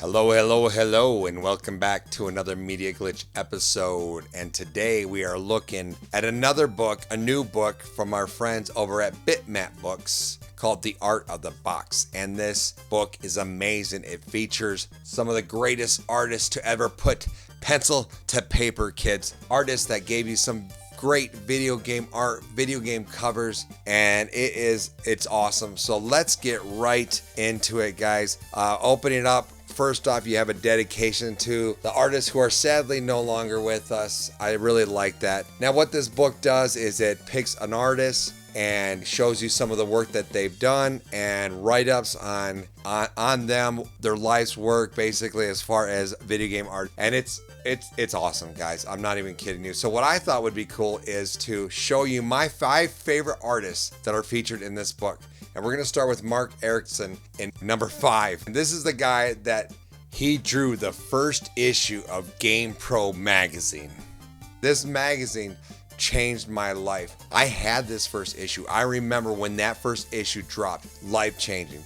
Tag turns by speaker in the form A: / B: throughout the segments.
A: Hello, hello, hello, and welcome back to another Media Glitch episode. And today we are looking at another book, a new book from our friends over at Bitmap Books called The Art of the Box. And this book is amazing. It features some of the greatest artists to ever put pencil to paper, kids. Artists that gave you some great video game art, video game covers, and it's awesome. So let's get right into it, guys. Opening up, first off, you have a dedication to the artists who are sadly no longer with us. I really like that. Now, what this book does is it picks an artist and shows you some of the work that they've done and write-ups on them, their life's work, basically, as far as video game art. And it's awesome, guys. I'm not even kidding you. So what I thought would be cool is to show you my 5 favorite artists that are featured in this book. And we're going to start with Marc Ericksen in number 5. And this is the guy that he drew the first issue of Game Pro magazine. This magazine changed my life. I had this first issue. I remember when that first issue dropped, life-changing.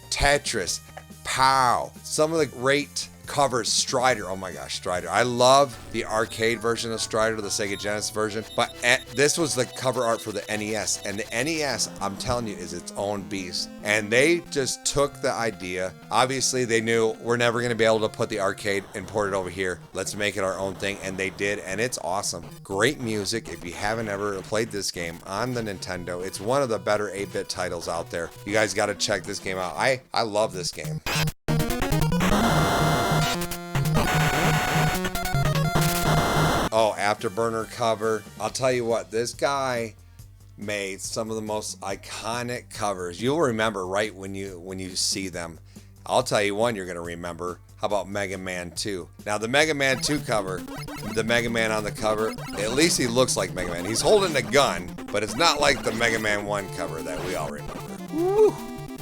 A: Tetris, Pow, some of the great covers. Strider, oh my gosh, Strider. I love the arcade version of Strider, the Sega Genesis version, but this was the cover art for the NES, and the NES, I'm telling you, is its own beast. And they just took the idea. Obviously, they knew we're never going to be able to put the arcade and port it over here. Let's make it our own thing, and they did, and it's awesome. Great music. If you haven't ever played this game on the Nintendo, it's one of the better 8-bit titles out there. You guys got to check this game out. I love this game. Oh, Afterburner cover. I'll tell you what, this guy made some of the most iconic covers. You'll remember right when you see them. I'll tell you one you're going to remember. How about Mega Man 2? Now, the Mega Man 2 cover, the Mega Man on the cover, at least he looks like Mega Man. He's holding a gun, but it's not like the Mega Man 1 cover that we all remember. Woo!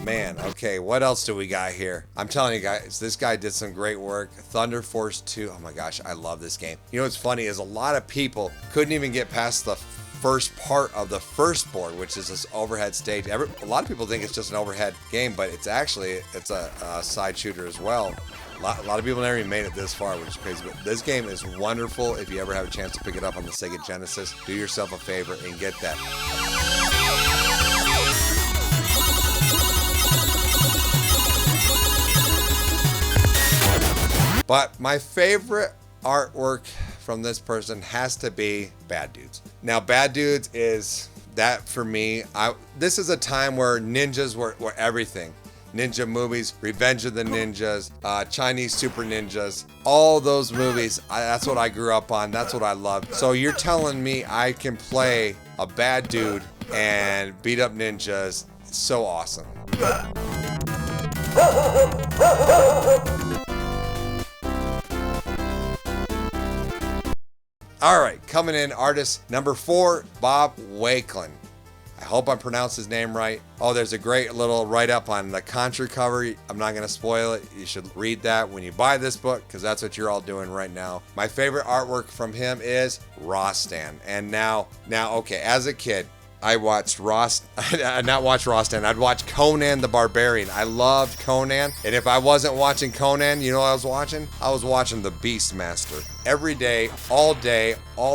A: Man, okay, what else do we got here? I'm telling you guys, this guy did some great work. Thunder Force 2, oh my gosh, I love this game. You know what's funny is a lot of people couldn't even get past the first part of the first board, which is this overhead stage. A lot of people think it's just an overhead game, but it's a side shooter as well. A lot of people never even made it this far, which is crazy. But this game is wonderful. If you ever have a chance to pick it up on the Sega Genesis, do yourself a favor and get that. But my favorite artwork from this person has to be Bad Dudes. Now, Bad Dudes is that for me. This is a time where ninjas were everything. Ninja movies, Revenge of the Ninjas, Chinese Super Ninjas, all those movies. That's what I grew up on. That's what I love. So you're telling me I can play a bad dude and beat up ninjas? It's so awesome. All right, coming in, artist number 4, Bob Wakelin. I hope I pronounced his name right. Oh, there's a great little write-up on the conjure cover. I'm not going to spoil it. You should read that when you buy this book, because that's what you're all doing right now. My favorite artwork from him is Rostan. And now, okay, as a kid, I watched not watch Rostan. I'd watch Conan the Barbarian. I loved Conan. And if I wasn't watching Conan, you know what I was watching? I was watching the Beastmaster. Every day, all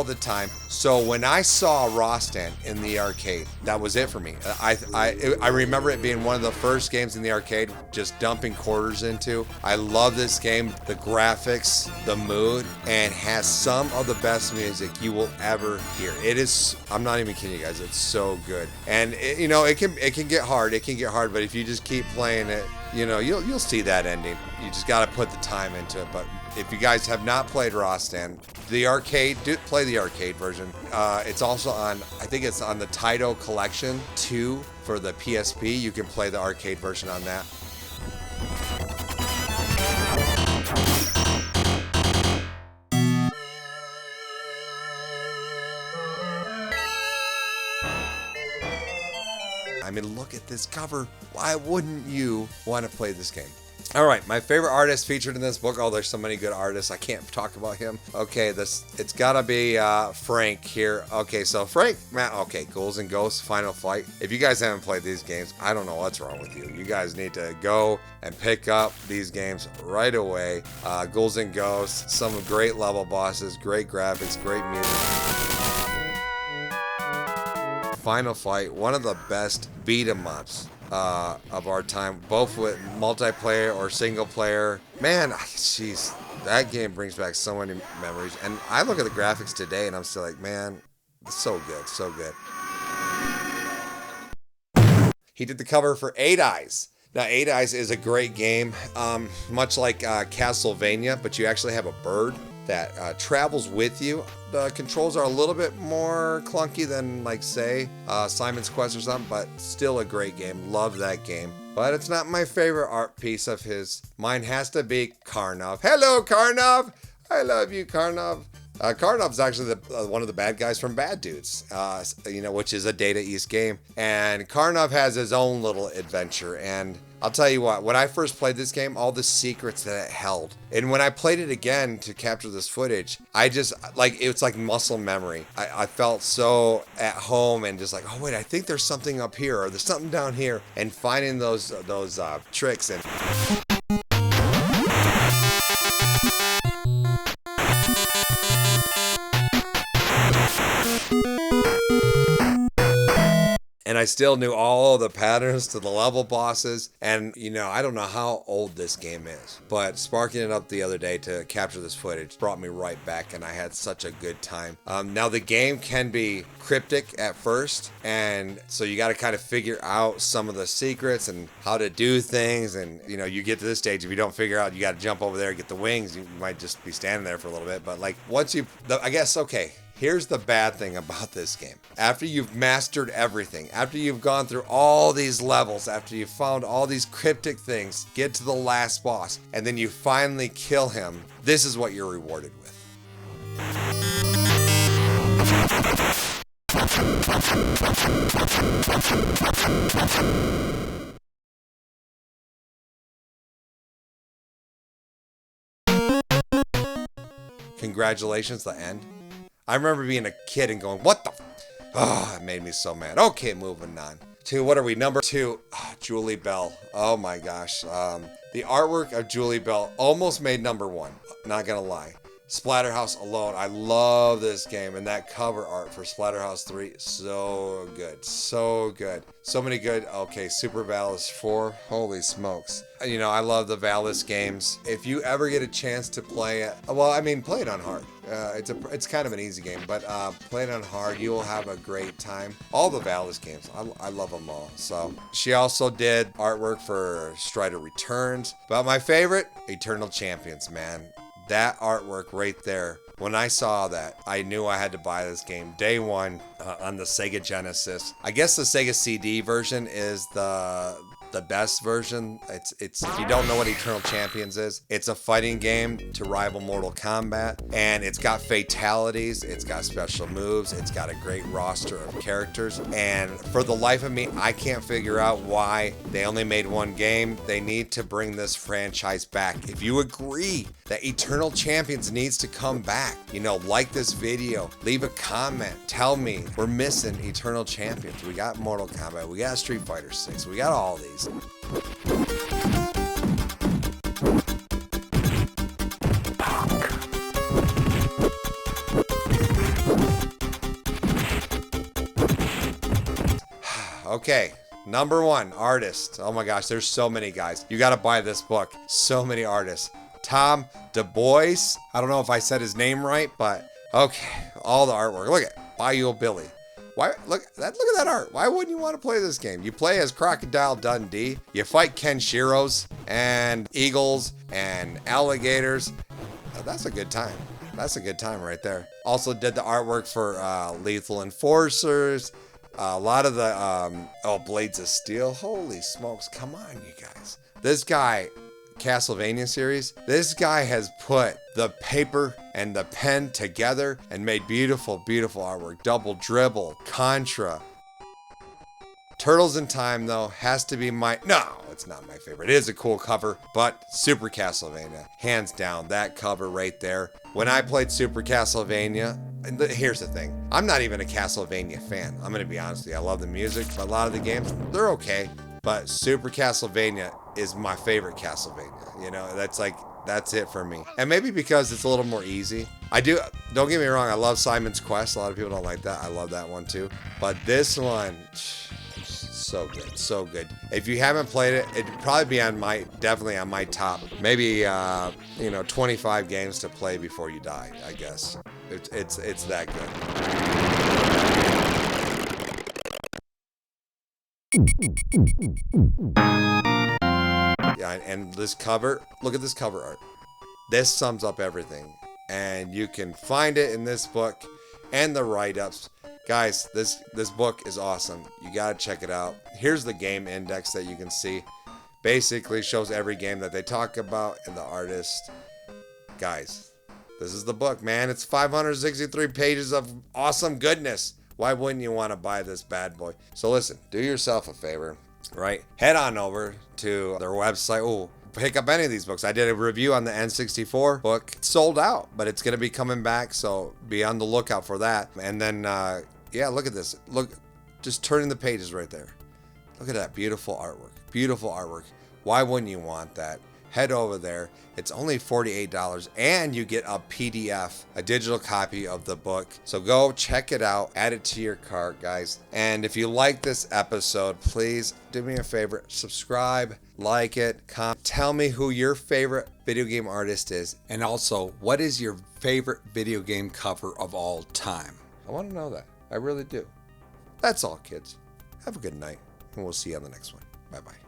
A: the time. So when I saw Rostan in the arcade, that was it for me. I remember it being one of the first games in the arcade, just dumping quarters into. I love this game, the graphics, the mood, and has some of the best music you will ever hear. It is, I'm not even kidding you guys, it's so good. And it can get hard. It can get hard, but if you just keep playing it, you'll see that ending. You just got to put the time into it. But if you guys have not played Rostan, the arcade, play the arcade version. It's also I think it's on the Taito Collection 2 for the PSP. You can play the arcade version on that. I mean, look at this cover. Why wouldn't you want to play this game? All right, my favorite artist featured in this book. Oh, there's so many good artists. I can't talk about him. Okay, it's gotta be Frank here. Okay, so Frank, Matt. Okay, Ghouls and Ghosts, Final Fight. If you guys haven't played these games, I don't know what's wrong with you. You guys need to go and pick up these games right away. Ghouls and Ghosts, some great level bosses, great graphics, great music. Final Fight, one of the best beat 'em ups of our time, both with multiplayer or single player. Man, jeez, that game brings back so many memories. And I look at the graphics today and I'm still like, man, it's so good, so good. He did the cover for Eight Eyes. Now, Eight Eyes is a great game, much like Castlevania, but you actually have a bird that travels with you. The controls are a little bit more clunky than, like, say, Simon's Quest or something, but still a great game. Love that game. But it's not my favorite art piece of his. Mine has to be Karnov. Hello, Karnov! I love you, Karnov. Karnov's actually one of the bad guys from Bad Dudes, which is a Data East game. And Karnov has his own little adventure. And I'll tell you what, when I first played this game, all the secrets that it held. And when I played it again to capture this footage, I just, like, it's like muscle memory. I felt so at home and just like, oh wait, I think there's something up here or there's something down here. And finding those tricks and... And I still knew all the patterns to the level bosses. And, I don't know how old this game is, but sparking it up the other day to capture this footage brought me right back, and I had such a good time. Now, the game can be cryptic at first, and so you got to kind of figure out some of the secrets and how to do things. And, you get to this stage, if you don't figure out, you got to jump over there and get the wings. You might just be standing there for a little bit. But, like, once here's the bad thing about this game. After you've mastered everything, after you've gone through all these levels, after you've found all these cryptic things, get to the last boss, and then you finally kill him, this is what you're rewarded with. Congratulations, the end. I remember being a kid and going, what the? Oh, it made me so mad. Okay, moving on. What are we? Number 2, Julie Bell. Oh my gosh. The artwork of Julie Bell almost made number 1. Not gonna lie. Splatterhouse alone. I love this game, and that cover art for Splatterhouse 3, so good. So good. So many good. Okay, Super Valis 4. Holy smokes. I love the Valis games. If you ever get a chance to play it, play it on hard. It's kind of an easy game, but play it on hard. You will have a great time. All the Valis games, I love them all. So she also did artwork for Strider Returns, but my favorite, Eternal Champions, man. That artwork right there, when I saw that, I knew I had to buy this game day one on the Sega Genesis. I guess the Sega CD version is the best version. It's if you don't know what Eternal Champions is, it's a fighting game to rival Mortal Kombat, and it's got fatalities, it's got special moves, it's got a great roster of characters, and for the life of me, I can't figure out why they only made one game. They need to bring this franchise back. If you agree that Eternal Champions needs to come back, like this video, leave a comment, tell me we're missing Eternal Champions. We got Mortal Kombat, we got Street Fighter 6, we got all these. Okay, number 1, artist. Oh my gosh, there's so many guys. You gotta buy this book. So many artists. Tom DuBois. I don't know if I said his name right, but okay, all the artwork. Look at Bayou Billy. Why look at that art? Why wouldn't you want to play this game? You play as Crocodile Dundee. You fight Kenshiros and eagles and alligators. That's a good time. That's a good time right there. Also did the artwork for Lethal Enforcers. A lot of the Blades of Steel. Holy smokes! Come on, you guys. This guy. Castlevania series, this guy has put the paper and the pen together and made beautiful artwork. Double Dribble, Contra. Turtles in Time, though, has to be it's it's not my favorite. It is a cool cover, but Super Castlevania, hands down, that cover right there. When I played Super Castlevania, here's the thing. I'm not even a Castlevania fan. I'm going to be honest with you. I love the music, but a lot of the games, they're okay. But Super Castlevania is my favorite Castlevania. You know, that's it for me. And maybe because it's a little more easy. Don't get me wrong, I love Simon's Quest. A lot of people don't like that. I love that one too. But this one, so good, so good. If you haven't played it, it'd probably be definitely on my top, maybe 25 games to play before you die, I guess. It's that good. Yeah, and this cover, look at this cover art. This sums up everything. And you can find it in this book and the write-ups. Guys, this book is awesome. You gotta check it out. Here's the game index that you can see. Basically shows every game that they talk about and the artist. Guys, this is the book, man. It's 563 pages of awesome goodness. Why wouldn't you want to buy this bad boy? So listen, do yourself a favor, right? Head on over to their website. Oh, pick up any of these books. I did a review on the N64 book. It's sold out, but it's going to be coming back, so be on the lookout for that. And then, yeah, look at this. Look, just turning the pages right there. Look at that beautiful artwork. Beautiful artwork. Why wouldn't you want that? Head over there. It's only $48, and you get a PDF, a digital copy of the book. So go check it out. Add it to your cart, guys. And if you like this episode, please do me a favor. Subscribe, like it, comment. Tell me who your favorite video game artist is. And also, what is your favorite video game cover of all time? I want to know that. I really do. That's all, kids. Have a good night, and we'll see you on the next one. Bye-bye.